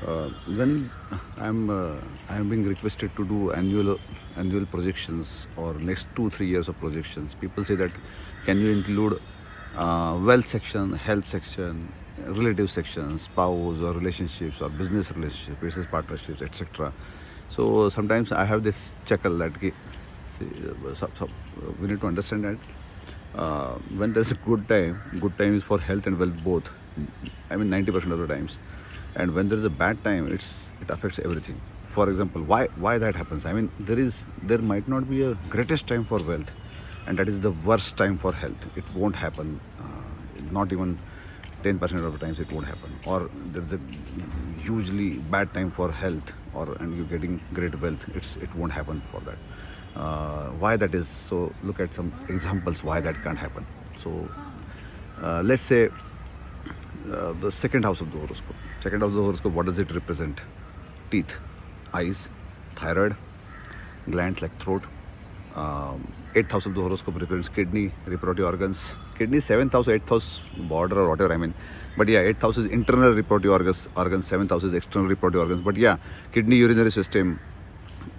When I'm being requested to do annual projections or next 2 3 years of projections, people say that can you include wealth section, health section, relative section, spouse or relationships or business relationships, business partnerships, etc. So sometimes I have this chuckle that see, we need to understand that when there's a good time is for health and wealth both. I mean 90% of the times. And when there is a bad time, it affects everything. For example, why that happens? I mean there might not be a greatest time for wealth, and that is the worst time for health. It won't happen. Not even 10% of the times it won't happen. Or there's a hugely bad time for health, or and you're getting great wealth. It won't happen for that. Why that is? So look at some examples why that can't happen. So let's say the second house of the horoscope. Second house of the horoscope, what does it represent? Teeth, eyes, thyroid, glands like throat. Eighth house of the horoscope represents kidney, reproductive organs. Kidney, seventh house, eighth house, border or whatever. I mean, but yeah, eighth house is internal reproductive organs. Seventh house is external reproductive organs. But yeah, kidney, urinary system,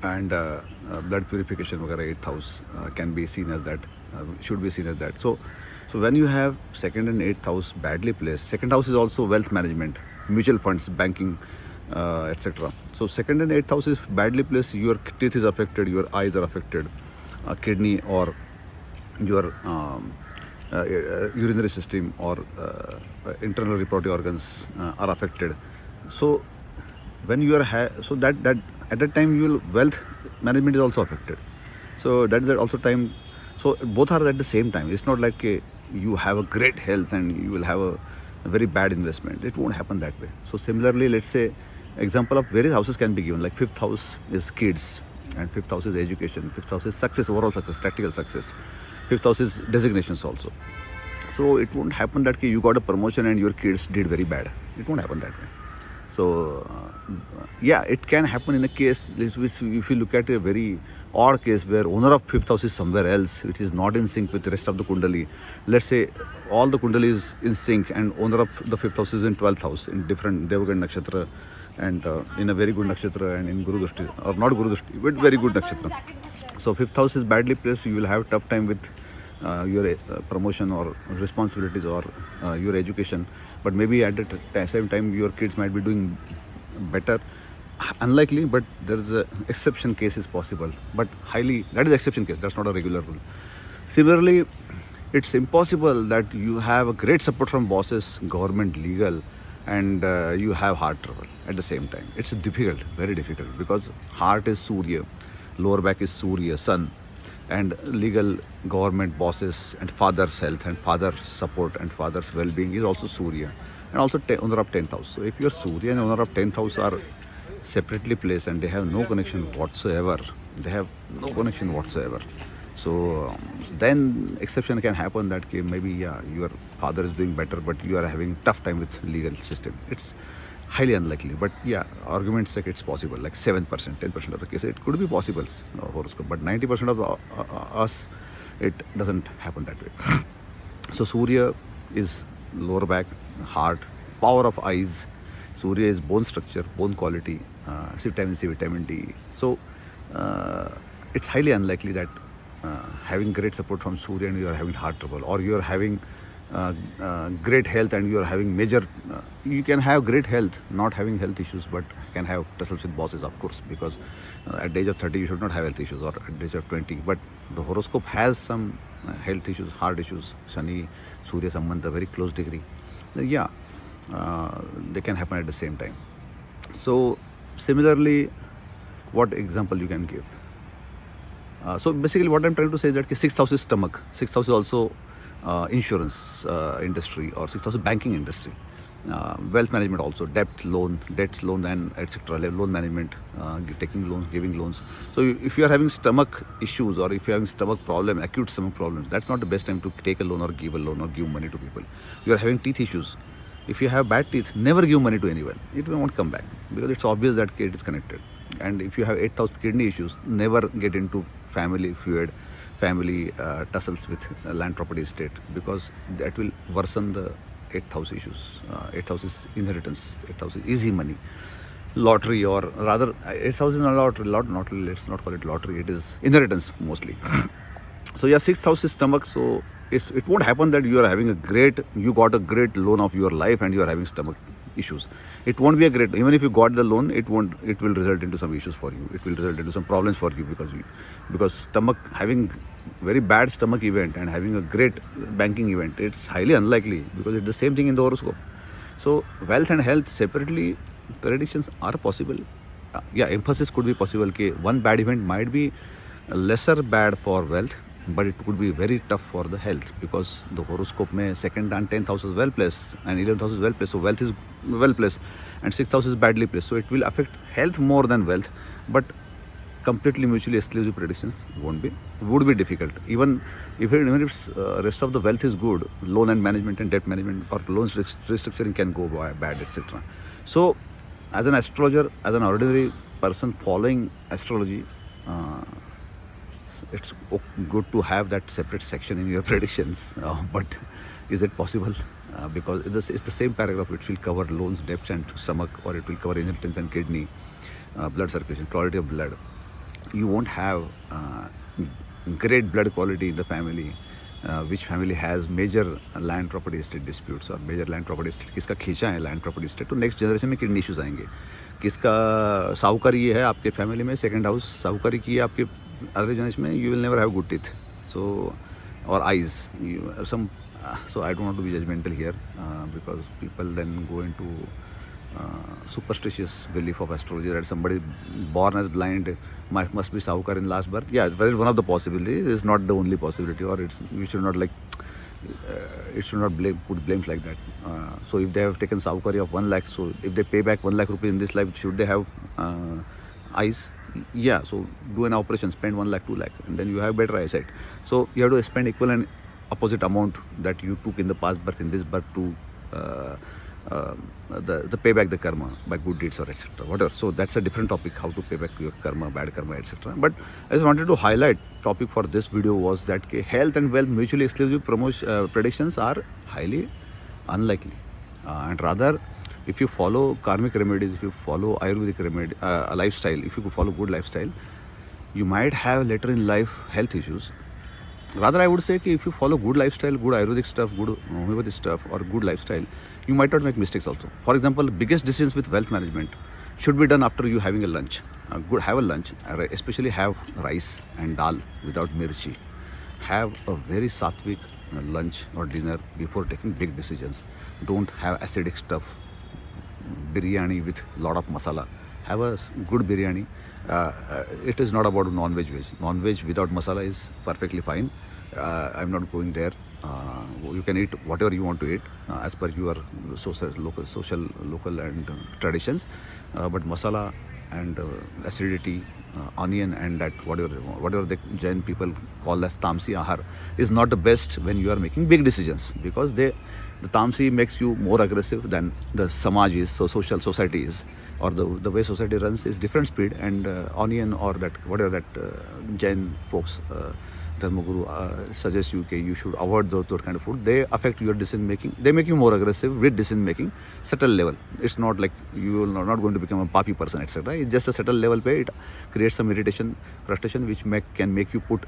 and blood purification, वगैरह, eighth house can be seen as that. Should be seen as that. So when you have second and eighth house badly placed, second house is also wealth management, mutual funds, banking, etc. So second and eighth house is badly placed. Your teeth is affected, your eyes are affected, kidney or your urinary system or internal reproductive organs are affected. So when you are so that at that time your wealth management is also affected. So that is also time. So both are at the same time. It's not like you have a great health and you will have a very bad investment. It won't happen that way. So similarly, let's say example of various houses can be given. Like fifth house is kids, and fifth house is education. Fifth house is success, overall success, tactical success. Fifth house is designations also. So it won't happen that you got a promotion and your kids did very bad. It won't happen that way. So yeah, it can happen in a case which, if you look at a very odd case where owner of fifth house is somewhere else, which is not in sync with the rest of the kundali. Let's say all the kundali is in sync and owner of the fifth house is in 12th house in different Devgan nakshatra and in a very good nakshatra and in Guru Dushti, or not Guru Dushti, but very good nakshatra. So fifth house is badly placed, you will have tough time with your promotion or responsibilities or your education. But maybe at the same time your kids might be doing better. Unlikely, but there is a exception case is possible. But highly, that is exception case. That's not a regular rule. Similarly, it's impossible that you have a great support from bosses, government, legal, and you have heart trouble at the same time. It's difficult, very difficult, because heart is Surya, lower back is Surya, sun, and legal, government, bosses, and father's health and father's support and father's well-being is also Surya, and also owner of 10th house. So if your Surya and owner of 10th house are separately placed and they have no connection whatsoever, so then exception can happen that maybe your father is doing better but you are having tough time with legal system. It's highly unlikely, but yeah, arguments like it's possible, like 7%, 10% of the case it could be possible, horoscope, but 90% of us, it doesn't happen that way. So Surya is lower back, heart, power of eyes. Surya is bone structure, bone quality, vitamin C, vitamin D. So it's highly unlikely that having great support from Surya and you are having heart trouble, or you are having great health and you are having major. You can have great health, not having health issues, but can have tussles with bosses, of course, because at the age of 30 you should not have health issues, or at the age of 20. But the horoscope has some health issues, heart issues, Shani, Surya Sambandha, very close degree. Yeah, they can happen at the same time. So similarly, what example you can give? So basically what I'm trying to say is that sixth house is stomach. Sixth house is also insurance industry, or sixth house is banking industry. Wealth management also, debt, loan and etc. Loan management, taking loans, giving loans. So if you are having stomach issues, or if you are having stomach problem, acute stomach problems, that's not the best time to take a loan or give a loan or give money to people. You are having teeth issues. If you have bad teeth, never give money to anyone. It won't come back, because it's obvious that it is connected. And if you have 8th house kidney issues, never get into family feud, family tussles with land property estate, because that will worsen the 8th house issues. 8th house is inheritance, 8th house is easy money. lottery, or rather 8th house is not lottery, let's not call it lottery, it is inheritance mostly. So yeah, 6th house is stomach. So it won't happen that you are having you got a great loan of your life and you are having stomach issues. It won't be a great, even if you got the loan, it will result into some issues for you. It will result into some problems for you, because stomach, having very bad stomach event and having a great banking event, it's highly unlikely, because it's the same thing in the horoscope. So wealth and health separately, predictions are possible. Yeah, emphasis could be possible. One bad event might be lesser bad for wealth, but it could be very tough for the health, because the horoscope mein 2nd and 10th house is well placed and 11th house is well placed. So wealth is well placed and 6th house is badly placed. So it will affect health more than wealth, but completely mutually exclusive predictions would be difficult. Even if rest of the wealth is good, loan and management and debt management or loans restructuring can go bad, etc. So as an astrologer, as an ordinary person following astrology, it's good to have that separate section in your predictions, but is it possible? Because it's the same paragraph. It will cover loans, debts and stomach, or it will cover inheritance and kidney, blood circulation, quality of blood. You won't have great blood quality in the family, which family has major land property estate disputes or major land property estate, किसका खींचा है land property estate, तो next generation में kidney issues आएंगे. किसका साहूकारी है आपके family में, सेकंड हाउस साहूकारी की है आपके अगले जनरेशन में, you will never have good teeth, so or eyes, so I don't want to be judgmental here, because people then go into superstitious belief of astrology that somebody born as blind must be Sahukar in last birth. Yeah, that is one of the possibilities. It's not the only possibility, or you should not it should not put blames like that. So if they have taken Sahukari of 1 lakh, so if they pay back 1 lakh rupees in this life, should they have eyes? Yeah, so do an operation, spend 1 lakh, 2 lakh, and then you have better eyesight. So you have to spend equal and opposite amount that you took in the past birth, in this birth, to the pay back the karma by good deeds or etc. Whatever. So that's a different topic, how to pay back your karma, bad karma, etc. But I just wanted to highlight, topic for this video was that health and wealth mutually exclusive predictions are highly unlikely, and rather if you follow karmic remedies, if you follow Ayurvedic remedy, lifestyle, if you follow good lifestyle, you might have later in life health issues. Rather, I would say if you follow good lifestyle, good Ayurvedic stuff, good homeopathy stuff, or good lifestyle, you might not make mistakes also. For example, biggest decisions with wealth management should be done after you having a lunch. Have a lunch, especially have rice and dal without mirchi. Have a very sattvic lunch or dinner before taking big decisions. Don't have acidic stuff. Biryani with lot of masala. Have a good biryani. It is not about non-veg. Non-veg without masala is perfectly fine. I'm not going there. You can eat whatever you want to eat as per your local and traditions. But masala and acidity, onion and that whatever the Jain people call as tamsi ahar is not the best when you are making big decisions, because the tamsi makes you more aggressive than the samaj is, so society is, or the way society runs is different speed, and onion or that whatever that Jain folks Dharmaguru suggests you should avoid those kind of food. They affect your decision making. They make you more aggressive with decision making, subtle level. It's not like you are not going to become a papi person, etc. It's just a subtle level where it creates some irritation, frustration, which can make you put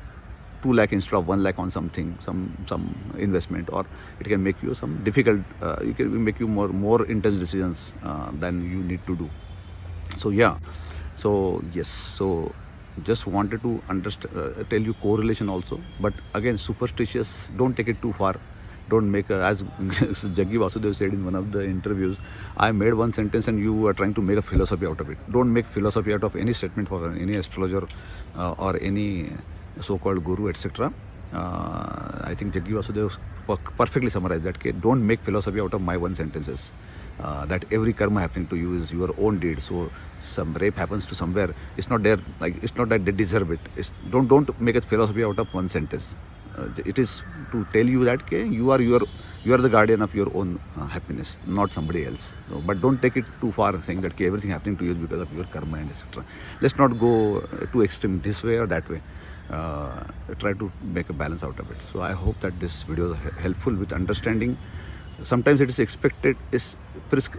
2 lakh instead of 1 lakh on something, some investment, or it can make you some difficult. It can make you more intense decisions than you need to do. So yeah, so yes, so just wanted to tell you correlation also, but again superstitious, don't take it too far. Don't make as Jaggi Vasudev said in one of the interviews, I made one sentence and you are trying to make a philosophy out of it. Don't make philosophy out of any statement for any astrologer or any so-called guru, etc. I think Jaggi Vasudev perfectly summarized that. Don't make philosophy out of my one sentences. That every karma happening to you is your own deed. So some rape happens to somewhere, it's not there, like it's not that they deserve it. Don't make a philosophy out of one sentence. It is to tell you that you are the guardian of your own happiness, not somebody else. So, but don't take it too far, saying that everything happening to you is because of your karma and etc. Let's not go too extreme this way or that way. Try to make a balance out of it. So I hope that this video is helpful with understanding Sometimes it is expected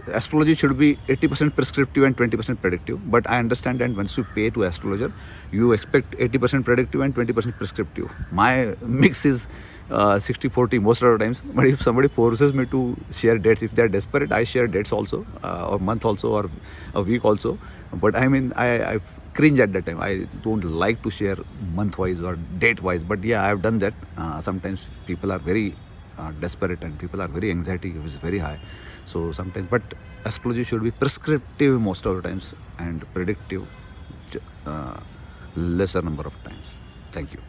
astrology should be 80% prescriptive and 20% predictive, but I understand that once you pay to astrologer, you expect 80% predictive and 20% prescriptive. My mix is 60-40 most of the times, but if somebody forces me to share dates, if they are desperate, I share dates also, or month also, or a week also. But I mean, I cringe at that time. I don't like to share month wise or date wise, but yeah, I have done that. Sometimes people are very desperate and people are very anxiety is very high, so sometimes, but astrology should be prescriptive most of the times and predictive lesser number of times. Thank you.